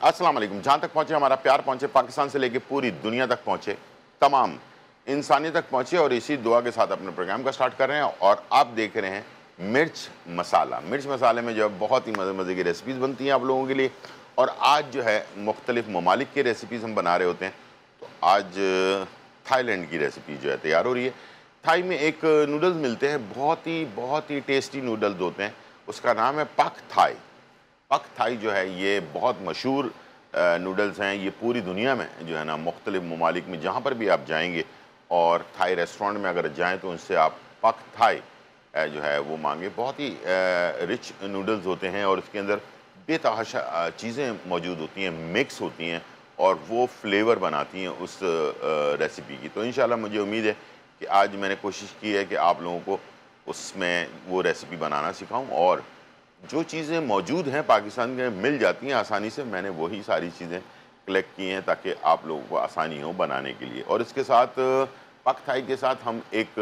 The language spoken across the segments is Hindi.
अस्सलाम वालेकुम। जहाँ तक पहुँचे हमारा प्यार पहुँचे, पाकिस्तान से लेके पूरी दुनिया तक पहुँचे, तमाम इंसानियत तक पहुँचे, और इसी दुआ के साथ अपने प्रोग्राम का स्टार्ट कर रहे हैं। और आप देख रहे हैं मिर्च मसाला। मिर्च मसाले में जो है बहुत ही मज़े मज़े की रेसिपीज़ बनती हैं आप लोगों के लिए। और आज जो है मुख्तलिफ़ ममालिक की रेसिपीज़ हम बना रहे होते हैं। तो आज थाईलैंड की रेसिपी जो है तैयार हो रही है। थाई में एक नूडल्स मिलते हैं, बहुत ही टेस्टी नूडल्स होते हैं। उसका नाम है पक थाई। पक थाई जो है ये बहुत मशहूर नूडल्स हैं। ये पूरी दुनिया में जो है ना मुख्तलिफ़ ममालिक में जहाँ पर भी आप जाएंगे और थाई रेस्टोरेंट में अगर जाएं तो उनसे आप पक थाई जो है वो मांगे। बहुत ही रिच नूडल्स होते हैं और इसके अंदर बेतहाशा चीज़ें मौजूद होती हैं, मिक्स होती हैं, और वो फ्लेवर बनाती हैं उस रेसिपी की। तो इंशाल्लाह मुझे उम्मीद है कि आज मैंने कोशिश की है कि आप लोगों को उसमें वो रेसिपी बनाना सिखाऊं, और जो चीज़ें मौजूद हैं पाकिस्तान में मिल जाती हैं आसानी से, मैंने वही सारी चीज़ें कलेक्ट की हैं ताकि आप लोगों को आसानी हो बनाने के लिए। और इसके साथ पक थाई के साथ हम एक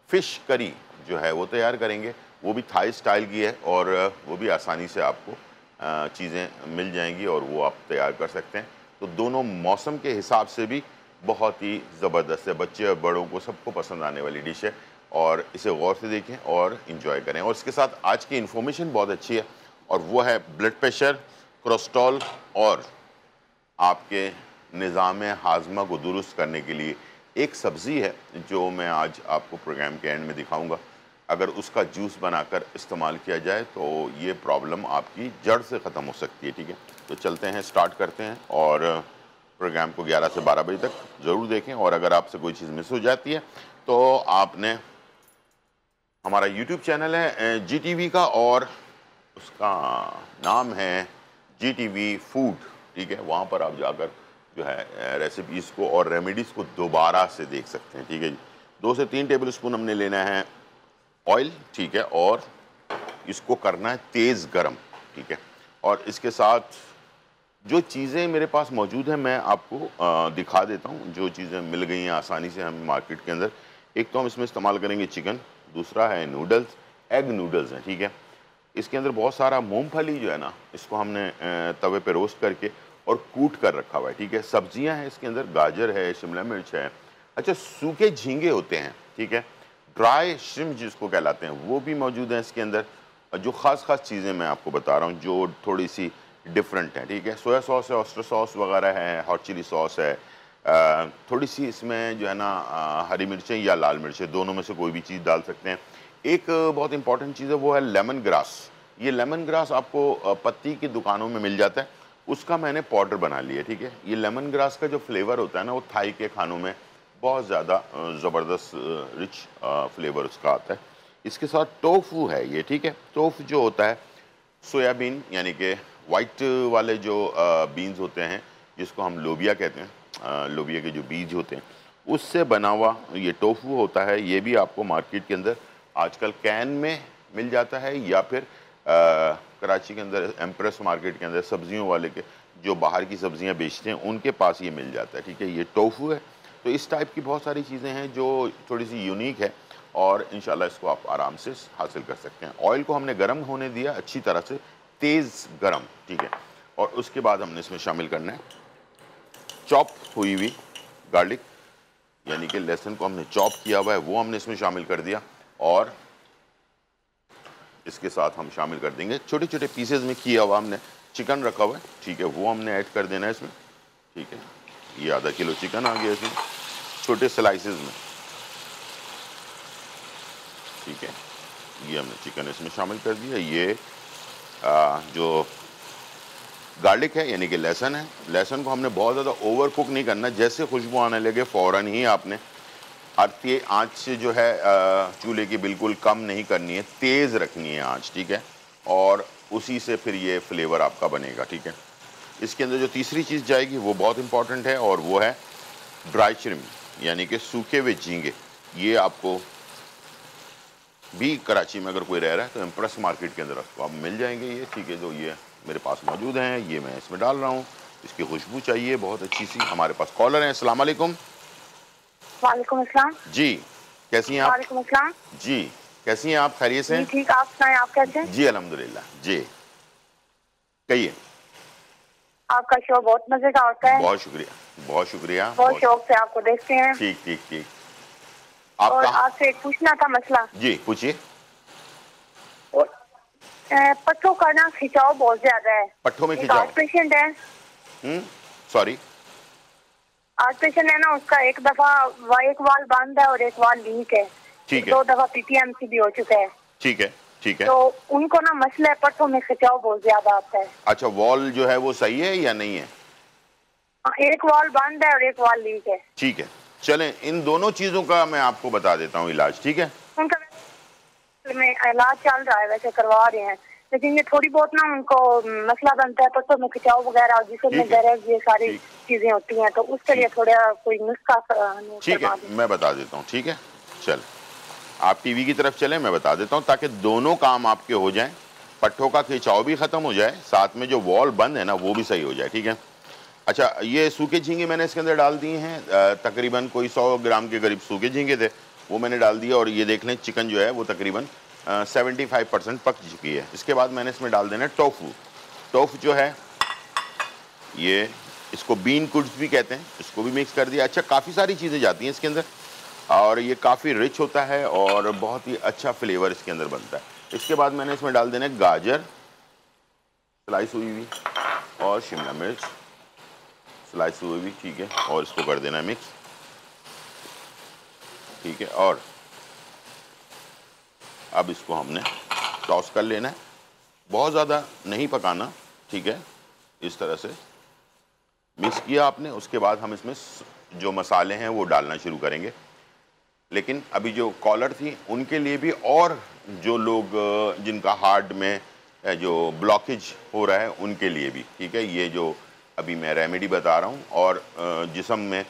फ़िश करी जो है वो तैयार करेंगे। वो भी थाई स्टाइल की है और वो भी आसानी से आपको चीज़ें मिल जाएंगी और वो आप तैयार कर सकते हैं। तो दोनों मौसम के हिसाब से भी बहुत ही ज़बरदस्त है, बच्चे और बड़ों को सबको पसंद आने वाली डिश है। और इसे गौर से देखें और इन्जॉय करें। और इसके साथ आज की इन्फॉर्मेशन बहुत अच्छी है, और वो है ब्लड प्रेशर, कोलेस्ट्रॉल और आपके निज़ाम हाज़मा को दुरुस्त करने के लिए एक सब्ज़ी है जो मैं आज आपको प्रोग्राम के एंड में दिखाऊंगा। अगर उसका जूस बनाकर इस्तेमाल किया जाए तो ये प्रॉब्लम आपकी जड़ से ख़त्म हो सकती है। ठीक है, तो चलते हैं, स्टार्ट करते हैं, और प्रोग्राम को 11 से 12 बजे तक ज़रूर देखें। और अगर आपसे कोई चीज़ मिस हो जाती है तो आपने हमारा यूट्यूब चैनल है GTV का, और उसका नाम है GTV फूड। ठीक है, वहाँ पर आप जाकर जो है रेसिपीज़ को और रेमेडीज़ को दोबारा से देख सकते हैं। ठीक है जी, 2 से 3 टेबल स्पून हमने लेना है ऑयल। ठीक है, और इसको करना है तेज़ गरम। ठीक है, और इसके साथ जो चीज़ें मेरे पास मौजूद हैं मैं आपको दिखा देता हूँ। जो चीज़ें मिल गई हैं आसानी से हमें मार्केट के अंदर, एक तो हम इसमें इस्तेमाल करेंगे चिकन, दूसरा है नूडल्स, एग नूडल्स हैं। ठीक है, इसके अंदर बहुत सारा मूंगफली जो है ना, इसको हमने तवे पे रोस्ट करके और कूट कर रखा हुआ है। ठीक है, सब्जियां हैं इसके अंदर, गाजर है, शिमला मिर्च है, अच्छा सूखे झींगे होते हैं। ठीक है, ड्राई श्रिम्प जिसको कहलाते हैं वो भी मौजूद हैं इसके अंदर। जो ख़ास चीज़ें मैं आपको बता रहा हूँ जो थोड़ी सी डिफरेंट है। ठीक है, सोया सॉस है, ऑयस्टर सॉस वगैरह है, हॉट चिली सॉस है, थोड़ी सी इसमें जो है ना हरी मिर्चें या लाल मिर्चें, दोनों में से कोई भी चीज़ डाल सकते हैं। एक बहुत इंपॉर्टेंट चीज़ है वो है लेमन ग्रास। ये लेमन ग्रास आपको पत्ती की दुकानों में मिल जाता है, उसका मैंने पाउडर बना लिया। ठीक है, ये लेमन ग्रास का जो फ्लेवर होता है ना वो थाई के खानों में बहुत ज़्यादा ज़बरदस्त रिच फ्लेवर उसका आता है। इसके साथ टोफू है ये। ठीक है, टोफू जो होता है सोयाबीन यानी कि वाइट वाले जो बीन्स होते हैं जिसको हम लोबिया कहते हैं, लोबिया के जो बीज होते हैं उससे बना हुआ ये टोफू होता है। ये भी आपको मार्केट के अंदर आजकल कैन में मिल जाता है, या फिर कराची के अंदर एम्प्रेस मार्केट के अंदर सब्जियों वाले के जो बाहर की सब्जियां बेचते हैं उनके पास ये मिल जाता है। ठीक है, ये टोफू है। तो इस टाइप की बहुत सारी चीज़ें हैं जो थोड़ी सी यूनिक है, और इंशाल्लाह इसको आप आराम से हासिल कर सकते हैं। ऑयल को हमने गर्म होने दिया अच्छी तरह से, तेज़ गरम। ठीक है, और उसके बाद हमने इसमें शामिल करना है चॉप हुई हुई गार्लिक, यानी कि लहसुन को हमने चॉप किया हुआ है वो हमने इसमें शामिल कर दिया। और इसके साथ हम शामिल कर देंगे छोटे छोटे पीसेज में किया हुआ हमने चिकन रखा हुआ है। ठीक है, वो हमने ऐड कर देना है इसमें। ठीक है, ये आधा किलो चिकन आ गया इसमें छोटे स्लाइसेस में। ठीक है, ये हमने चिकन इसमें शामिल कर दिया। ये जो गार्लिक है यानी कि लहसुन है, लहसुन को हमने बहुत ज़्यादा ओवर कुक नहीं करना। जैसे खुशबू आने लगे फ़ौरन ही आपने आती आँच से जो है चूल्हे की बिल्कुल कम नहीं करनी है, तेज़ रखनी है आँच। ठीक है, और उसी से फिर ये फ्लेवर आपका बनेगा। ठीक है, इसके अंदर जो तीसरी चीज़ जाएगी वो बहुत इंपॉर्टेंट है, और वो है ड्राई श्रिम्प यानी कि सूखे हुए झींगे। ये आपको भी कराची में अगर कोई रह रहा है तो एम्प्रेस मार्केट के अंदर आपको आप मिल जाएंगे ये। ठीक है, जो ये मेरे पास मौजूद हैं ये मैं इसमें डाल रहा हूँ। इसकी खुशबू चाहिए बहुत अच्छी सी। हमारे पास कॉलर हैं। अस्सलाम वालेकुम। वालेकुम अस्सलाम। जी, कैसी हैं आप? वालेकुम अस्सलाम। जी, कैसी हैं आप? खैरियत से जी हैं? ठीक, आप सुनाएं, आप कैसे हैं? जी अल्हम्दुलिल्लाह। जी, कहिए। आपका शो बहुत मजे का होता है। बहुत शुक्रिया, बहुत शुक्रिया। बहुत शौक से आपको देखते हैं। ठीक ठीक ठीक। और आपका आपसे एक पूछना था मसला। जी पूछिए। और पट्टों का ना खिंचाव बहुत ज्यादा है। पट्टों में एक खिंचाव। आर्ट पेशेंट है। सॉरी। आर्ट पेशेंट है ना, उसका एक दफा एक वाल बंद है और एक वाल लीक है। ठीक है, 2 दफा पीटीएमसी भी हो चुका है। ठीक है, ठीक है। तो उनको ना मसला है, पट्टों में खिंचाव बहुत ज्यादा आता है। अच्छा, वॉल जो है वो सही है या नहीं है? एक वाल बंद है और एक वाल लीक है। ठीक है, चलें इन दोनों चीज़ों का मैं आपको बता देता हूँ इलाज, ठीक है? उनका में इलाज चल रहा है, वैसे करवा रहे हैं, लेकिन ये थोड़ी बहुत ना उनको मसला बनता है, पत्तों में खिंचाव वगैरह और जिसम में ठीक है, दर्द, ये सारी ठीक, चीजें होती हैं, तो उसके लिए थोड़ा कोई नुस्खा ठीक है, करवा दें। मैं बता देता हूँ, ठीक है? चल, आप टीवी की तरफ चलें, मैं बता देता हूँ, ताकि दोनों काम आपके हो जाएं, पट्टों का खिंचाव भी ख़त्म हो जाए, साथ में जो वॉल बंद है ना वो भी सही हो जाए, ठीक है? अच्छा, ये सूखे झींगे मैंने इसके अंदर डाल दिए हैं, तकरीबन कोई 100 ग्राम के करीब सूखे झींगे थे, वो मैंने डाल दिया। और ये देख लें चिकन जो है वो तकरीबन 75% पक चुकी है। इसके बाद मैंने इसमें डाल देना टोफू। टोफू जो है ये, इसको बीन कुड्स भी कहते हैं, इसको भी मिक्स कर दिया। अच्छा, काफ़ी सारी चीज़ें जाती हैं इसके अंदर और ये काफ़ी रिच होता है और बहुत ही अच्छा फ्लेवर इसके अंदर बनता है। इसके बाद मैंने इसमें डाल देना गाजर स्लाइस हुई हुई और शिमला मिर्च स्लाइस हुई हुई, ठीक है, और इसको कर देना मिक्स, ठीक है। और अब इसको हमने टॉस कर लेना है, बहुत ज़्यादा नहीं पकाना, ठीक है। इस तरह से मिक्स किया आपने, उसके बाद हम इसमें जो मसाले हैं वो डालना शुरू करेंगे। लेकिन अभी जो कॉलर थी उनके लिए भी, और जो लोग जिनका हार्ट में जो ब्लॉकेज हो रहा है उनके लिए भी, ठीक है, ये जो अभी मैं रेमेडी बता रहा हूँ। और जिस्म में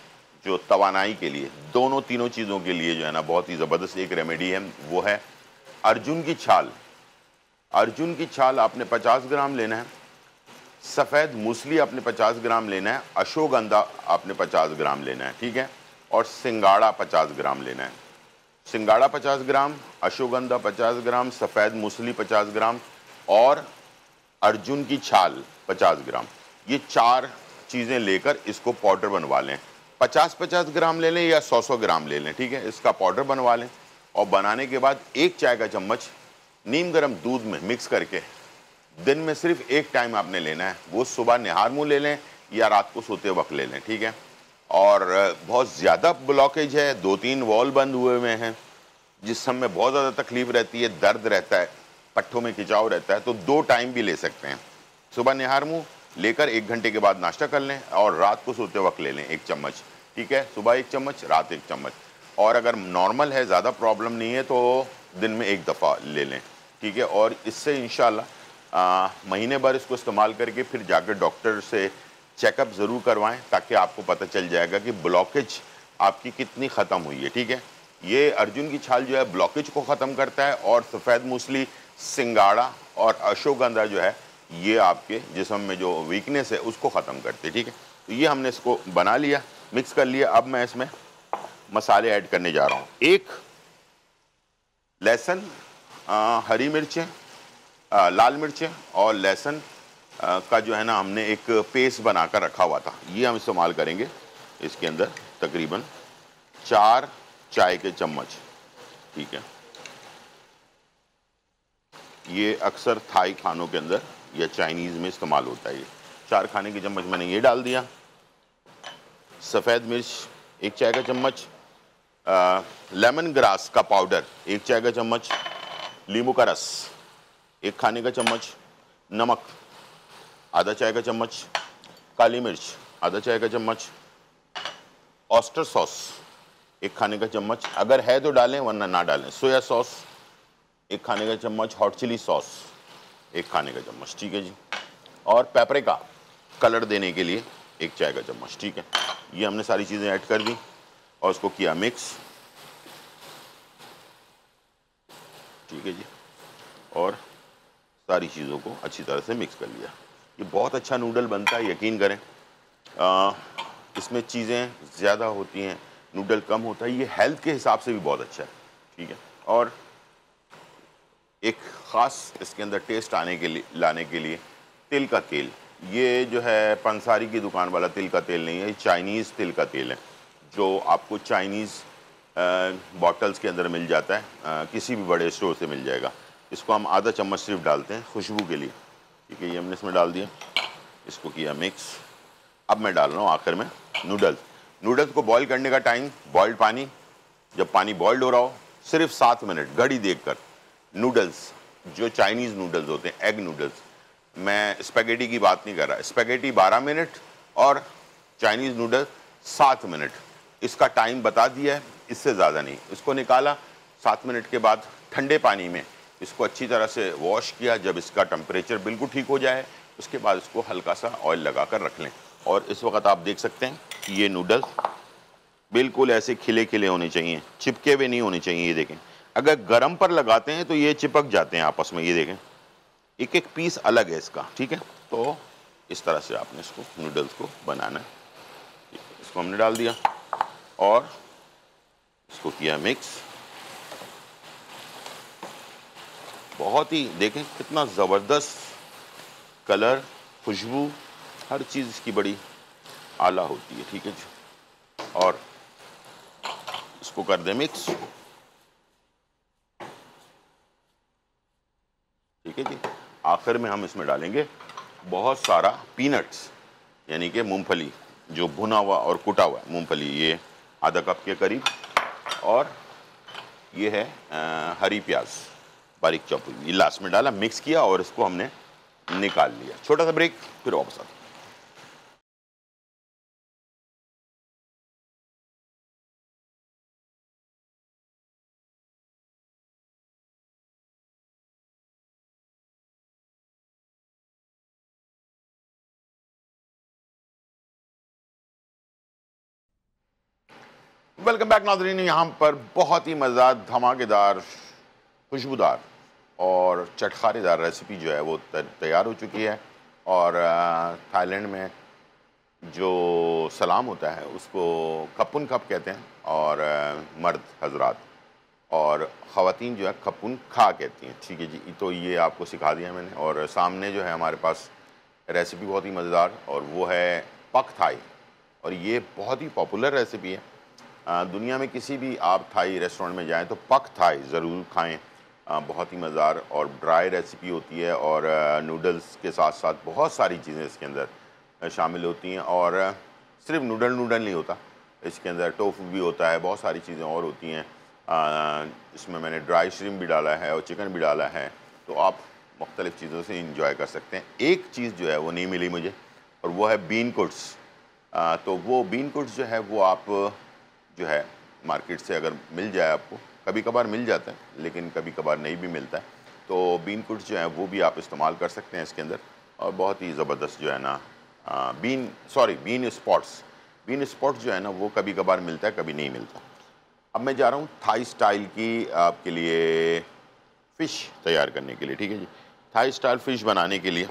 जो तवानाई के लिए, दोनों तीनों चीज़ों के लिए जो है ना बहुत ही ज़बरदस्त एक रेमेडी है, वो है अर्जुन की छाल। अर्जुन की छाल आपने 50 ग्राम लेना है, सफ़ेद मूसली आपने 50 ग्राम लेना है, अश्वगंधा आपने 50 ग्राम लेना है, ठीक है, और सिंगाड़ा 50 ग्राम लेना है। सिंगाड़ा 50 ग्राम, अश्वगंधा 50 ग्राम, सफ़ेद मूसली 50 ग्राम और अर्जुन की छाल 50 ग्राम। ये 4 चीज़ें लेकर इसको पाउडर बनवा लें। 50-50 ग्राम ले लें या 100-100 ग्राम ले लें, ठीक है, इसका पाउडर बनवा लें। और बनाने के बाद 1 चाय का चम्मच नीम गर्म दूध में मिक्स करके दिन में सिर्फ 1 टाइम आपने लेना है, वो सुबह निहार मुँह ले लें या रात को सोते वक्त ले लें, ठीक है। और बहुत ज़्यादा ब्लॉकेज है, 2-3 वॉल बंद हुए हुए हैं, जिस्म में बहुत ज़्यादा तकलीफ़ रहती है, दर्द रहता है, पट्ठों में खिंचाव रहता है, तो 2 टाइम भी ले सकते हैं। सुबह निहार मुँह लेकर 1 घंटे के बाद नाश्ता कर लें और रात को सोते वक्त ले लें 1 चम्मच, ठीक है, सुबह 1 चम्मच, रात 1 चम्मच। और अगर नॉर्मल है, ज़्यादा प्रॉब्लम नहीं है, तो दिन में 1 दफ़ा ले लें, ठीक है। और इससे इंशाल्लाह महीने भर इसको इस्तेमाल करके फिर जाकर डॉक्टर से चेकअप ज़रूर करवाएं, ताकि आपको पता चल जाएगा कि ब्लॉकेज आपकी कितनी ख़त्म हुई है, ठीक है। ये अर्जुन की छाल जो है ब्लॉकेज को ख़त्म करता है, और सफ़ेद मूसली, सिंगाड़ा और अश्वगंधा जो है ये आपके जिस्म में जो वीकनेस है उसको ख़त्म करते हैं, ठीक है। तो ये हमने इसको बना लिया, मिक्स कर लिया। अब मैं इसमें मसाले ऐड करने जा रहा हूँ। 1 लहसुन, हरी मिर्चें, लाल मिर्चें और लहसुन का जो है ना हमने एक पेस्ट बनाकर रखा हुआ था, ये हम इस्तेमाल करेंगे इसके अंदर, तकरीबन 4 चाय के चम्मच, ठीक है। ये अक्सर थाई खानों के अंदर या चाइनीज़ में इस्तेमाल होता है। ये 4 खाने के चम्मच मैंने ये डाल दिया। सफ़ेद मिर्च 1 चाय का चम्मच, लेमन ग्रास का पाउडर 1 चाय का चम्मच, नींबू का रस 1 खाने का चम्मच, नमक आधा चाय का चम्मच, काली मिर्च आधा चाय का चम्मच, ऑस्टर सॉस 1 खाने का चम्मच, अगर है तो डालें वरना ना डालें, सोया सॉस 1 खाने का चम्मच, हॉट चिली सॉस 1 खाने का चम्मच, ठीक है जी। और पेपरिका कलर देने के लिए 1 चाय का चम्मच, ठीक है। ये हमने सारी चीज़ें ऐड कर दी और उसको किया मिक्स, ठीक है जी। और सारी चीज़ों को अच्छी तरह से मिक्स कर लिया। ये बहुत अच्छा नूडल बनता है, यकीन करें। इसमें चीज़ें ज़्यादा होती हैं, नूडल कम होता है। ये हेल्थ के हिसाब से भी बहुत अच्छा है, ठीक है। और एक ख़ास इसके अंदर टेस्ट आने के लिए, लाने के लिए तिल का तेल ये जो है पंसारी की दुकान वाला तिल का तेल नहीं है, ये चाइनीज़ तिल का तेल है जो आपको चाइनीज़ बॉटल्स के अंदर मिल जाता है, किसी भी बड़े स्टोर से मिल जाएगा। इसको हम आधा चम्मच सिर्फ डालते हैं खुशबू के लिए, ठीक है। ये हमने इसमें डाल दिया, इसको किया मिक्स। अब मैं डाल रहा हूँ आखिर में नूडल्स। नूडल्स को बॉईल करने का टाइम, बॉइल्ड पानी, जब पानी बॉइल्ड हो रहा हो सिर्फ 7 मिनट घड़ी देखकर। नूडल्स जो चाइनीज़ नूडल्स होते हैं, एग नूडल्स, मैं स्पैगेटी की बात नहीं कर रहा। स्पैगेटी 12 मिनट और चाइनीज़ नूडल्स 7 मिनट, इसका टाइम बता दिया है, इससे ज़्यादा नहीं। इसको निकाला, 7 मिनट के बाद ठंडे पानी में इसको अच्छी तरह से वॉश किया। जब इसका टेम्परेचर बिल्कुल ठीक हो जाए उसके बाद इसको हल्का सा ऑयल लगा कर रख लें। और इस वक्त आप देख सकते हैं कि ये नूडल्स बिल्कुल ऐसे खिले खिले होने चाहिए, चिपके हुए नहीं होने चाहिए। ये देखें, अगर गरम पर लगाते हैं तो ये चिपक जाते हैं आपस में। ये देखें, एक एक पीस अलग है इसका, ठीक है। तो इस तरह से आपने इसको नूडल्स को बनाना है। इसको हमने डाल दिया और इसको किया मिक्स। बहुत ही देखें कितना ज़बरदस्त कलर, खुशबू, हर चीज़ इसकी बड़ी आला होती है, ठीक है जी। और इसको कर दें मिक्स, ठीक है जी। आखिर में हम इसमें डालेंगे बहुत सारा पीनट्स, यानी कि मूंगफली, जो भुना हुआ और कुटा हुआ मूंगफली, ये आधा कप के करीब। और ये है हरी प्याज बारीक चॉप हुई, ये लास्ट में डाला, मिक्स किया और इसको हमने निकाल लिया। छोटा सा ब्रेक, फिर वापस आते हैं। वेलकम बैक नाज़रीन। यहाँ पर बहुत ही मज़ेदार, धमाकेदार, खुशबूदार और चटखारेदार रेसिपी जो है वो तैयार हो चुकी है। और थाईलैंड में जो सलाम होता है उसको खपुन खप कहते हैं, और मर्द हजरात और ख़वातीन जो है खपुन खा कहती हैं, ठीक है जी। तो ये आपको सिखा दिया मैंने। और सामने जो है हमारे पास रेसिपी बहुत ही मज़ेदार, और वो है पक थाई। और ये बहुत ही पॉपुलर रेसिपी है। दुनिया में किसी भी आप थाई रेस्टोरेंट में जाएं तो पक थाई ज़रूर खाएं। बहुत ही मज़ेदार और ड्राई रेसिपी होती है, और नूडल्स के साथ साथ बहुत सारी चीज़ें इसके अंदर शामिल होती हैं। और सिर्फ नूडल नहीं होता, इसके अंदर टोफू भी होता है, बहुत सारी चीज़ें और होती हैं। इसमें मैंने ड्राई श्रिम्प भी डाला है और चिकन भी डाला है, तो आप मुख्तलिफ़ चीज़ों से इंजॉय कर सकते हैं। एक चीज़ जो है वो नहीं मिली मुझे, और वो है बीन कुड्स। तो वो बीन कुड्स जो है वो आप जो है मार्केट से अगर मिल जाए आपको, कभी कभार मिल जाता है लेकिन कभी कभार नहीं भी मिलता है, तो बीन कुड्स जो है वो भी आप इस्तेमाल कर सकते हैं इसके अंदर। और बहुत ही ज़बरदस्त जो है ना, बीन स्पॉट्स जो है ना वो कभी कभार मिलता है, कभी नहीं मिलता। अब मैं जा रहा हूँ थाई स्टाइल की आपके लिए फ़िश तैयार करने के लिए, ठीक है जी। थाई स्टाइल फ़िश बनाने के लिए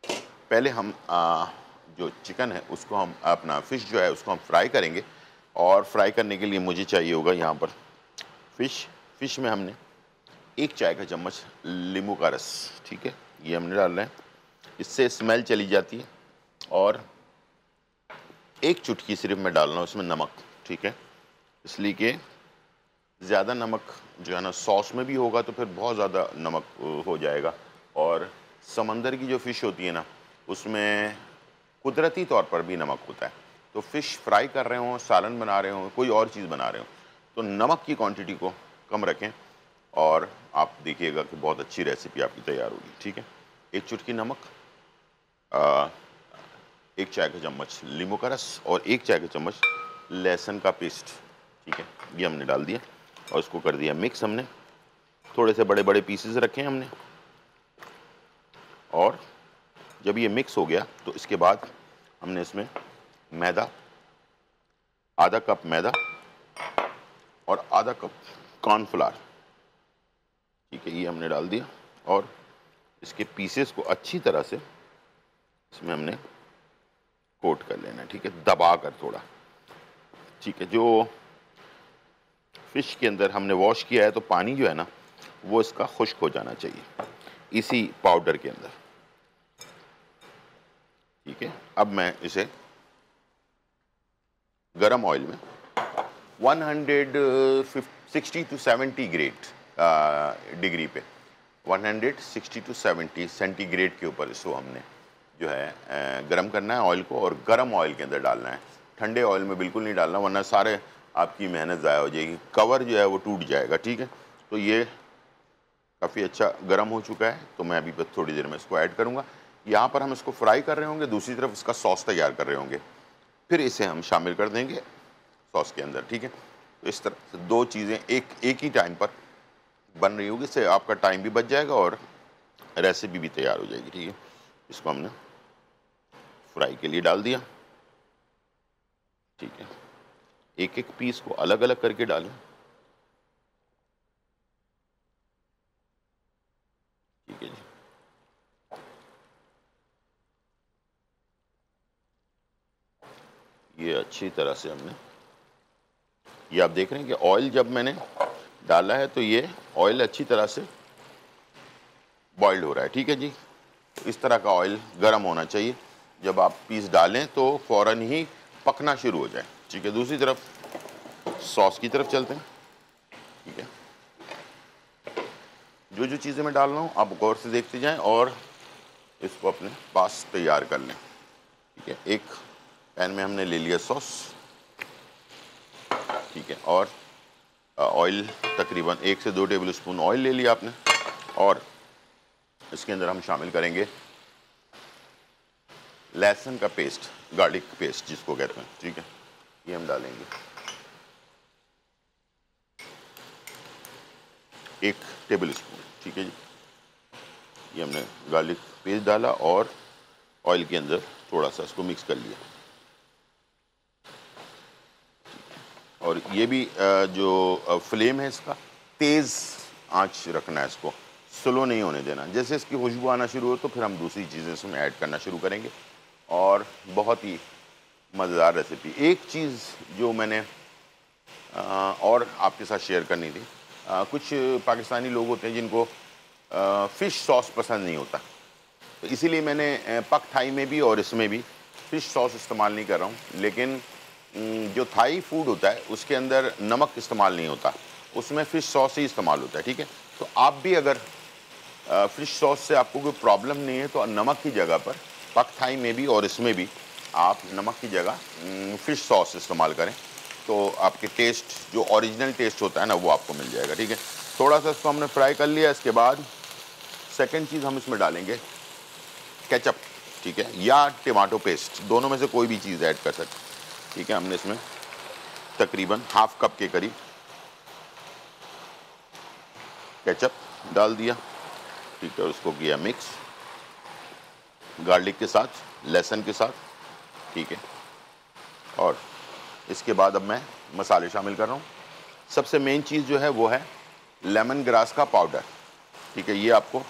पहले हम जो चिकन है उसको हम अपना फ़िश जो है उसको हम फ्राई करेंगे। और फ्राई करने के लिए मुझे चाहिए होगा यहाँ पर फ़िश में हमने 1 चाय का चम्मच नींबू का रस, ठीक है, ये हमने डाल रहे हैं, इससे स्मेल चली जाती है। और 1 चुटकी सिर्फ मैं डाल रहा हूँ इसमें नमक, ठीक है, इसलिए कि ज़्यादा नमक जो है ना सॉस में भी होगा तो फिर बहुत ज़्यादा नमक हो जाएगा। और समंदर की जो फ़िश होती है ना उसमें कुदरती तौर पर भी नमक होता है। तो फ़िश फ्राई कर रहे हों, सालन बना रहे हों, कोई और चीज़ बना रहे हों, तो नमक की क्वांटिटी को कम रखें और आप देखिएगा कि बहुत अच्छी रेसिपी आपकी तैयार होगी, ठीक है। 1 चुटकी नमक, 1 चाय का चम्मच नींबू का रस और 1 चाय का चम्मच लहसुन का पेस्ट, ठीक है, ये हमने डाल दिया और इसको कर दिया मिक्स। हमने थोड़े से बड़े बड़े पीसेस रखे हैं हमने। और जब ये मिक्स हो गया तो इसके बाद हमने इसमें मैदा, आधा कप मैदा और आधा कप कॉर्नफ्लावर, ठीक है, ये हमने डाल दिया। और इसके पीसेस को अच्छी तरह से इसमें हमने कोट कर लेना है, ठीक है, दबा कर थोड़ा, ठीक है। जो फ़िश के अंदर हमने वॉश किया है तो पानी जो है ना वो इसका खुश्क हो जाना चाहिए इसी पाउडर के अंदर। ठीक है, अब मैं इसे गरम ऑयल में 160 टू 70 डिग्री पे 160 टू 70 सेंटीग्रेड के ऊपर इसको हमने जो है गरम करना है ऑयल को, और गरम ऑयल के अंदर डालना है। ठंडे ऑयल में बिल्कुल नहीं डालना, वरना सारे आपकी मेहनत ज़ाया हो जाएगी, कवर जो है वो टूट जाएगा। ठीक है, तो ये काफ़ी अच्छा गरम हो चुका है, तो मैं अभी बस थोड़ी देर में इसको ऐड करूँगा। यहाँ पर हम इसको फ्राई कर रहे होंगे, दूसरी तरफ इसका सॉस तैयार कर रहे होंगे, फिर इसे हम शामिल कर देंगे सॉस के अंदर। ठीक है, तो इस तरह से दो चीज़ें एक ही टाइम पर बन रही होगी, इससे आपका टाइम भी बच जाएगा और रेसिपी भी तैयार हो जाएगी। ठीक है, इसको हमने फ्राई के लिए डाल दिया। ठीक है, एक एक पीस को अलग अलग करके डालें। ठीक है जी, ये अच्छी तरह से हमने, ये आप देख रहे हैं कि ऑयल जब मैंने डाला है तो ये ऑयल अच्छी तरह से बॉइल्ड हो रहा है। ठीक है जी, इस तरह का ऑयल गर्म होना चाहिए, जब आप पीस डालें तो फ़ौरन ही पकना शुरू हो जाए। ठीक है, दूसरी तरफ सॉस की तरफ चलते हैं। ठीक है, जो जो चीज़ें मैं डाल रहा हूँ आप गौर से देखते जाएं और इसको अपने पास तैयार कर लें। ठीक है, एक पैन में हमने ले लिया सॉस। ठीक है, और ऑयल तकरीबन 1 से 2 टेबल स्पून ऑयल ले लिया आपने, और इसके अंदर हम शामिल करेंगे लहसुन का पेस्ट, गार्लिक पेस्ट जिसको कहते हैं। ठीक है, ये हम डालेंगे 1 टेबल स्पून। ठीक है जी, ये हमने गार्लिक पेस्ट डाला और ऑयल के अंदर थोड़ा सा इसको मिक्स कर लिया। और ये भी जो फ्लेम है इसका तेज़ आंच रखना है, इसको स्लो नहीं होने देना। जैसे इसकी खुशबू आना शुरू हो तो फिर हम दूसरी चीज़ें इसमें ऐड करना शुरू करेंगे, और बहुत ही मज़ेदार रेसिपी। एक चीज़ जो मैंने और आपके साथ शेयर करनी थी, कुछ पाकिस्तानी लोग होते हैं जिनको फ़िश सॉस पसंद नहीं होता, तो इसीलिए मैंने पक थाई में भी और इसमें भी फ़िश सॉस इस्तेमाल नहीं कर रहा हूँ। लेकिन जो थाई फूड होता है उसके अंदर नमक इस्तेमाल नहीं होता, उसमें फ़िश सॉस ही इस्तेमाल होता है। ठीक है, तो आप भी अगर फ़िश सॉस से आपको कोई प्रॉब्लम नहीं है तो नमक की जगह पर पक थाई में भी और इसमें भी आप नमक की जगह फ़िश सॉस इस्तेमाल करें, तो आपके टेस्ट जो ओरिजिनल टेस्ट होता है ना वो आपको मिल जाएगा। ठीक है, थोड़ा सा इसको हमने फ्राई कर लिया। इसके बाद सेकंड चीज़ हम इसमें डालेंगे केचप। ठीक है, या टमाटो पेस्ट, दोनों में से कोई भी चीज़ ऐड कर सकते। ठीक है, हमने इसमें तकरीबन हाफ कप के करीब केचप डाल दिया। ठीक है, और उसको किया मिक्स गार्लिक के साथ, लहसुन के साथ। ठीक है, और इसके बाद अब मैं मसाले शामिल कर रहा हूँ। सबसे मेन चीज़ जो है वो है लेमन ग्रास का पाउडर। ठीक है, ये आपको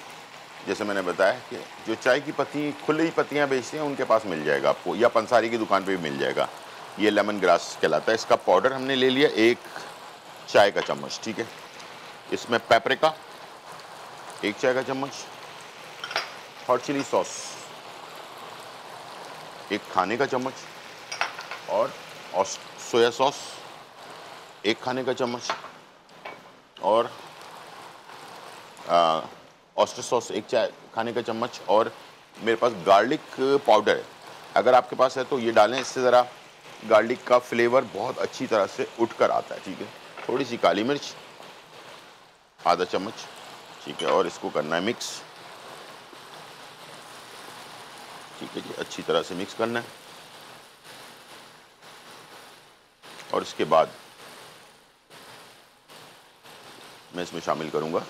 जैसे मैंने बताया कि जो चाय की पत्ती खुली पत्तियाँ बेचते हैं उनके पास मिल जाएगा आपको, या पंसारी की दुकान पे भी मिल जाएगा। ये लेमन ग्रास कहलाता है। इसका पाउडर हमने ले लिया 1 चाय का चम्मच। ठीक है, इसमें पेपरिका 1 चाय का चम्मच, हॉट चिली सॉस 1 खाने का चम्मच, और सोया सॉस 1 खाने का चम्मच, और ऑयस्टर सॉस 1 चाय खाने का चम्मच, और मेरे पास गार्लिक पाउडर है, अगर आपके पास है तो ये डालें, इससे ज़रा गार्लिक का फ्लेवर बहुत अच्छी तरह से उठ कर आता है। ठीक है, थोड़ी सी काली मिर्च आधा चम्मच। ठीक है, और इसको करना है मिक्स। ठीक है जी, अच्छी तरह से मिक्स करना है। और इसके बाद मैं इसमें शामिल करूंगा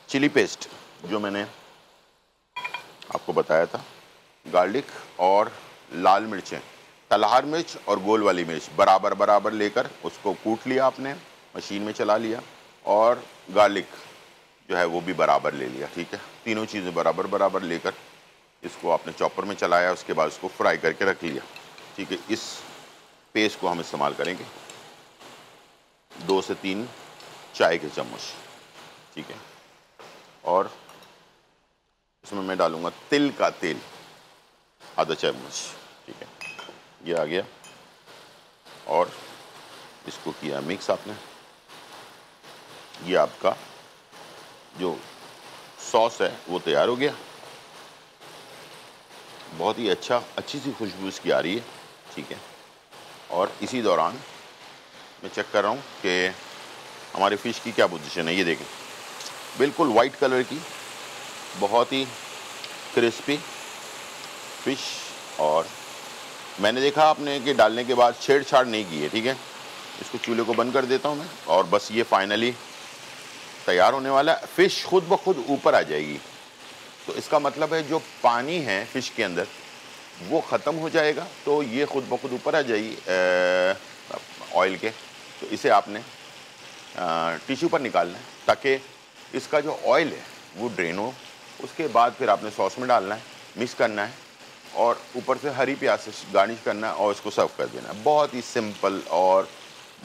चिली पेस्ट, जो मैंने आपको बताया था। गार्लिक और लाल मिर्चें, तलहार मिर्च और गोल वाली मिर्च बराबर बराबर लेकर उसको कूट लिया आपने, मशीन में चला लिया, और गार्लिक जो है वो भी बराबर ले लिया। ठीक है, तीनों चीज़ें बराबर बराबर लेकर इसको आपने चॉपर में चलाया, उसके बाद उसको फ्राई करके रख लिया। ठीक है, इस पेस्ट को हम इस्तेमाल करेंगे 2 से 3 चाय के चम्मच। ठीक है, और इसमें मैं डालूंगा तिल का तेल। आधा चम्मच, ठीक है, ये आ गया। और इसको किया मिक्स आपने। ये आपका जो सॉस है वो तैयार हो गया। बहुत ही अच्छी सी खुशबू इसकी आ रही है, ठीक है। और इसी दौरान मैं चेक कर रहा हूँ कि हमारी फ़िश की क्या पोजीशन है। ये देखें, बिल्कुल वाइट कलर की, बहुत ही क्रिस्पी फ़िश। और मैंने देखा आपने कि डालने के बाद छेड़छाड़ नहीं की है, ठीक है। इसको चूल्हे को बंद कर देता हूँ मैं, और बस ये फाइनली तैयार होने वाला है। फ़िश खुद ब खुद ऊपर आ जाएगी, तो इसका मतलब है जो पानी है फ़िश के अंदर वो ख़त्म हो जाएगा, तो ये खुद ब खुद ऊपर आ जाएगी ऑयल के। तो इसे आपने टिश्यू पर निकालना है ताकि इसका जो ऑयल है वो ड्रेन हो। उसके बाद फिर आपने सॉस में डालना है, मिक्स करना है, और ऊपर से हरी प्याज से गार्निश करना है और इसको सर्व कर देना है। बहुत ही सिंपल और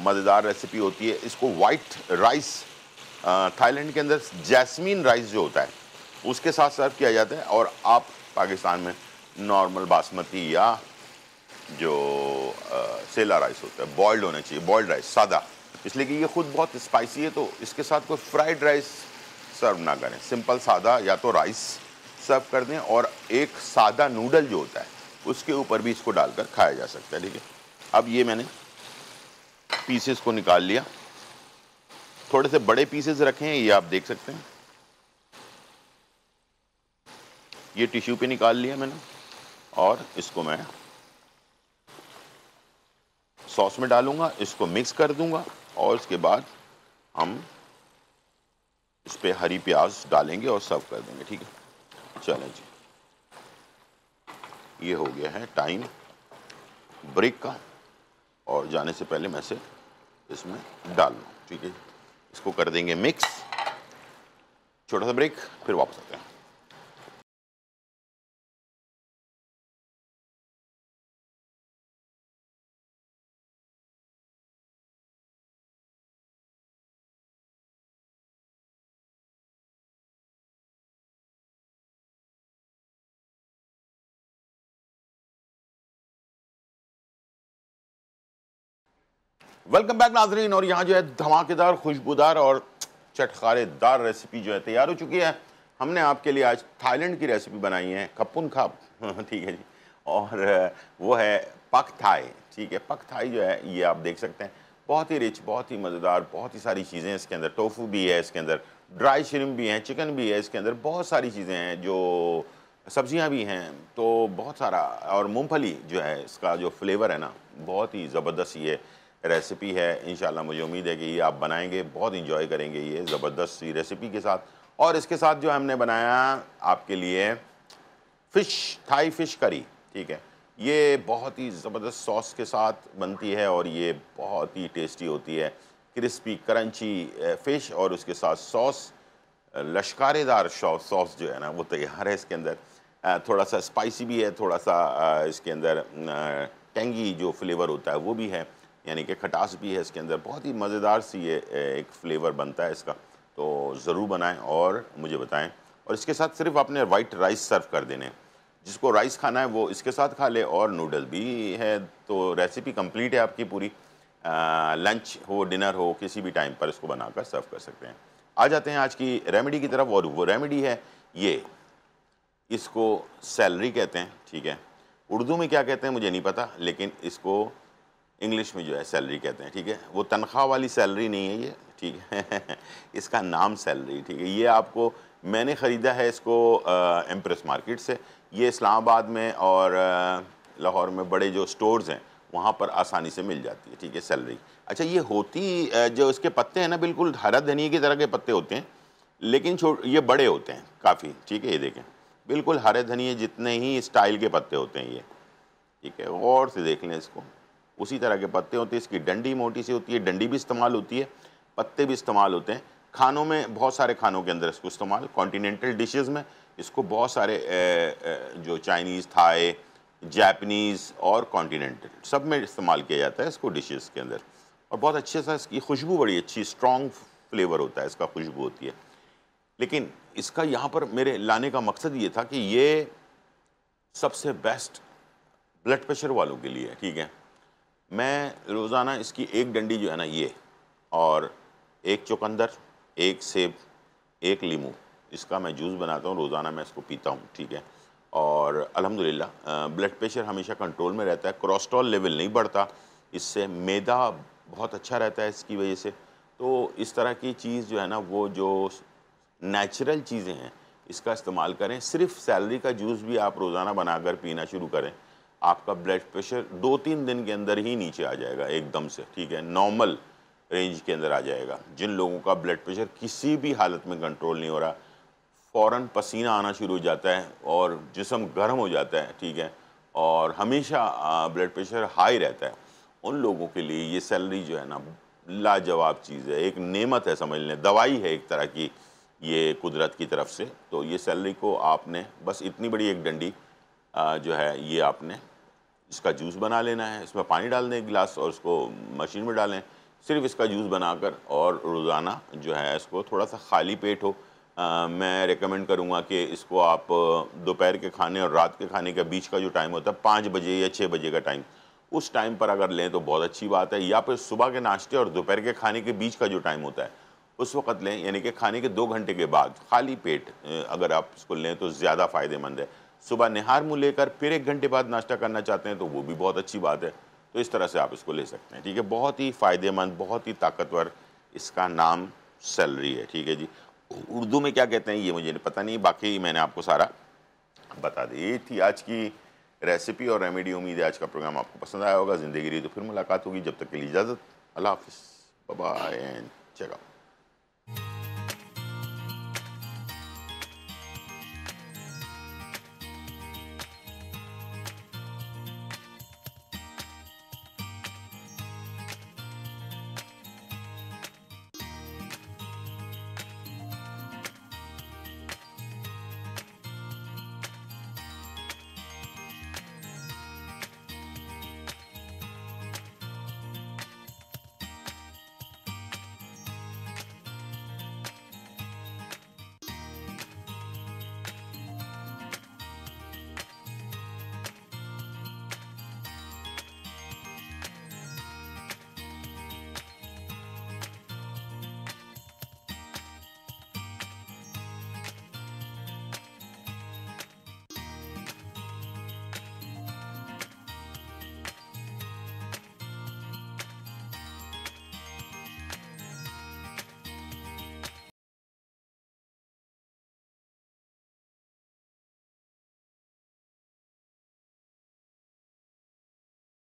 मज़ेदार रेसिपी होती है। इसको वाइट राइस, थाईलैंड के अंदर जैस्मीन राइस जो होता है उसके साथ सर्व किया जाता है, और आप पाकिस्तान में नॉर्मल बासमती या जो सेला राइस होता है, बॉयल्ड होना चाहिए, बॉयल्ड राइस सादा, इसलिए कि ये खुद बहुत स्पाइसी है। तो इसके साथ कोई फ्राइड राइस सर्व ना करें, सिंपल सादा या तो राइस सर्व कर दें, और एक सादा नूडल जो होता है उसके ऊपर भी इसको डालकर खाया जा सकता है, ठीक है। अब ये मैंने पीसेस को निकाल लिया, थोड़े से बड़े पीसेस रखे हैं, ये आप देख सकते हैं। ये टिश्यू पे निकाल लिया मैंने, और इसको मैं सॉस में डालूंगा, इसको मिक्स कर दूंगा, और इसके बाद हम इस पे हरी प्याज डालेंगे और सर्व कर देंगे, ठीक है। चलें जी, ये हो गया है टाइम ब्रेक का, और जाने से पहले मैं इसे इसमें डाल लूँ, ठीक है। इसको कर देंगे मिक्स, छोटा सा ब्रेक, फिर वापस आते हैं। वेलकम बैक नाजरीन। और यहाँ जो है धमाकेदार, खुशबूदार और चटखारेदार रेसिपी जो है तैयार हो चुकी है। हमने आपके लिए आज थाईलैंड की रेसिपी बनाई है, खप्पुन खाप, ठीक है जी। और वो है पक थाई, ठीक है। पक थाई जो है ये आप देख सकते हैं, बहुत ही रिच, बहुत ही मज़ेदार, बहुत ही सारी चीज़ें इसके अंदर। टोफू भी है इसके अंदर, ड्राई श्रिम्प भी हैं, चिकन भी है इसके अंदर, बहुत सारी चीज़ें हैं, जो सब्जियां भी हैं, तो बहुत सारा। और मूंगफली जो है, इसका जो फ्लेवर है ना, बहुत ही ज़बरदस्त ये रेसिपी है। इंशाल्लाह मुझे उम्मीद है कि ये आप बनाएंगे, बहुत इंजॉय करेंगे ये ज़बरदस्त सी रेसिपी के साथ। और इसके साथ जो हमने बनाया आपके लिए फ़िश, थाई फ़िश करी, ठीक है। ये बहुत ही ज़बरदस्त सॉस के साथ बनती है, और ये बहुत ही टेस्टी होती है। क्रिस्पी क्रंची फ़िश और उसके साथ सॉस, लश्कारेदार सॉस जो है ना वो तैयार है इसके अंदर। थोड़ा सा स्पाइसी भी है, थोड़ा सा इसके अंदर टेंगी जो फ्लेवर होता है वो भी है, यानी कि खटास भी है इसके अंदर। बहुत ही मज़ेदार सी ये एक फ्लेवर बनता है इसका, तो ज़रूर बनाएं और मुझे बताएं। और इसके साथ सिर्फ आपने वाइट राइस सर्व कर देने हैं, जिसको राइस खाना है वो इसके साथ खा ले, और नूडल भी है। तो रेसिपी कंप्लीट है आपकी पूरी। लंच हो, डिनर हो, किसी भी टाइम पर इसको बनाकर सर्व कर सकते हैं। आ जाते हैं आज की रेमेडी की तरफ, और वो रेमेडी है ये, इसको सैलरी कहते हैं, ठीक है। उर्दू में क्या कहते हैं मुझे नहीं पता, लेकिन इसको इंग्लिश में जो है सैलरी कहते हैं, ठीक है। वो तनख्वाह वाली सैलरी नहीं है ये, ठीक है। इसका नाम सैलरी, ठीक है। ये आपको, मैंने ख़रीदा है इसको एम्प्रेस मार्केट से। ये इस्लामाबाद में और लाहौर में बड़े जो स्टोर्स हैं वहाँ पर आसानी से मिल जाती है, ठीक है, सैलरी। अच्छा, ये होती जो इसके पत्ते हैं ना, बिल्कुल हरा धनिया की तरह के पत्ते होते हैं, लेकिन ये बड़े होते हैं काफ़ी, ठीक है। ये देखें, बिल्कुल हरे धनिए जितने ही स्टाइल के पत्ते होते हैं ये, ठीक है। और से देख लें इसको, उसी तरह के पत्ते होते हैं। इसकी डंडी मोटी सी होती है, डंडी भी इस्तेमाल होती है, पत्ते भी इस्तेमाल होते हैं। खानों में, बहुत सारे खानों के अंदर इसको इस्तेमाल, कॉन्टिनेंटल डिशेज़ में इसको बहुत सारे जो चाइनीज़, थाई, जापानीज़ और कॉन्टिनेंटल सब में इस्तेमाल किया जाता है इसको डिशेज़ के अंदर। और बहुत अच्छे सा इसकी खुशबू, बड़ी अच्छी स्ट्रॉन्ग फ्लेवर होता है इसका, खुशबू होती है। लेकिन इसका यहाँ पर मेरे लाने का मकसद ये था कि ये सबसे बेस्ट ब्लड प्रेशर वालों के लिए, ठीक है। मैं रोज़ाना इसकी एक डंडी जो है ना ये, और एक चुकंदर, एक सेब, एक लीमू, इसका मैं जूस बनाता हूँ, रोज़ाना मैं इसको पीता हूँ, ठीक है। और अल्हम्दुलिल्लाह ब्लड प्रेशर हमेशा कंट्रोल में रहता है, कोलेस्ट्रॉल लेवल नहीं बढ़ता, इससे मैदा बहुत अच्छा रहता है इसकी वजह से। तो इस तरह की चीज़ जो है ना, वो जो नेचुरल चीज़ें हैं इसका इस्तेमाल करें। सिर्फ सेलरी का जूस भी आप रोज़ाना बनाकर पीना शुरू करें, आपका ब्लड प्रेशर 2-3 दिन के अंदर ही नीचे आ जाएगा एकदम से, ठीक है, नॉर्मल रेंज के अंदर आ जाएगा। जिन लोगों का ब्लड प्रेशर किसी भी हालत में कंट्रोल नहीं हो रहा, फ़ौरन पसीना आना शुरू हो जाता है और जिस्म गर्म हो जाता है, ठीक है, और हमेशा ब्लड प्रेशर हाई रहता है, उन लोगों के लिए ये सेलरी जो है ना लाजवाब चीज़ है, एक नेमत है, समझ लें, दवाई है एक तरह की, ये कुदरत की तरफ से। तो ये सेलरी को आपने बस इतनी बड़ी एक डंडी जो है ये आपने इसका जूस बना लेना है, इसमें पानी डाल दें एक गिलास और उसको मशीन में डालें, सिर्फ इसका जूस बनाकर, और रोज़ाना जो है इसको थोड़ा सा खाली पेट हो, मैं रेकमेंड करूँगा कि इसको आप दोपहर के खाने और रात के खाने के बीच का जो टाइम होता है 5 बजे या 6 बजे का टाइम, उस टाइम पर अगर लें तो बहुत अच्छी बात है। या फिर सुबह के नाश्ते और दोपहर के खाने के बीच का जो टाइम होता है उस वक़्त लें, यानी कि खाने के 2 घंटे के बाद खाली पेट अगर आप इसको लें तो ज़्यादा फ़ायदेमंद है। सुबह निहार मुँह लेकर फिर 1 घंटे बाद नाश्ता करना चाहते हैं तो वो भी बहुत अच्छी बात है। तो इस तरह से आप इसको ले सकते हैं, ठीक है। बहुत ही फ़ायदेमंद, बहुत ही ताकतवर इसका नाम सेलरी है, ठीक है जी। उर्दू में क्या कहते हैं ये मुझे पता नहीं, बाकी मैंने आपको सारा बता दिया। ये थी आज की रेसिपी और रेमेडी। उम्मीद है आज का प्रोग्राम आपको पसंद आया होगा। ज़िंदगी रही तो फिर मुलाकात होगी, जब तक के लिए इजाज़त, अल्लाह हाफ़िज़, bye bye and check out.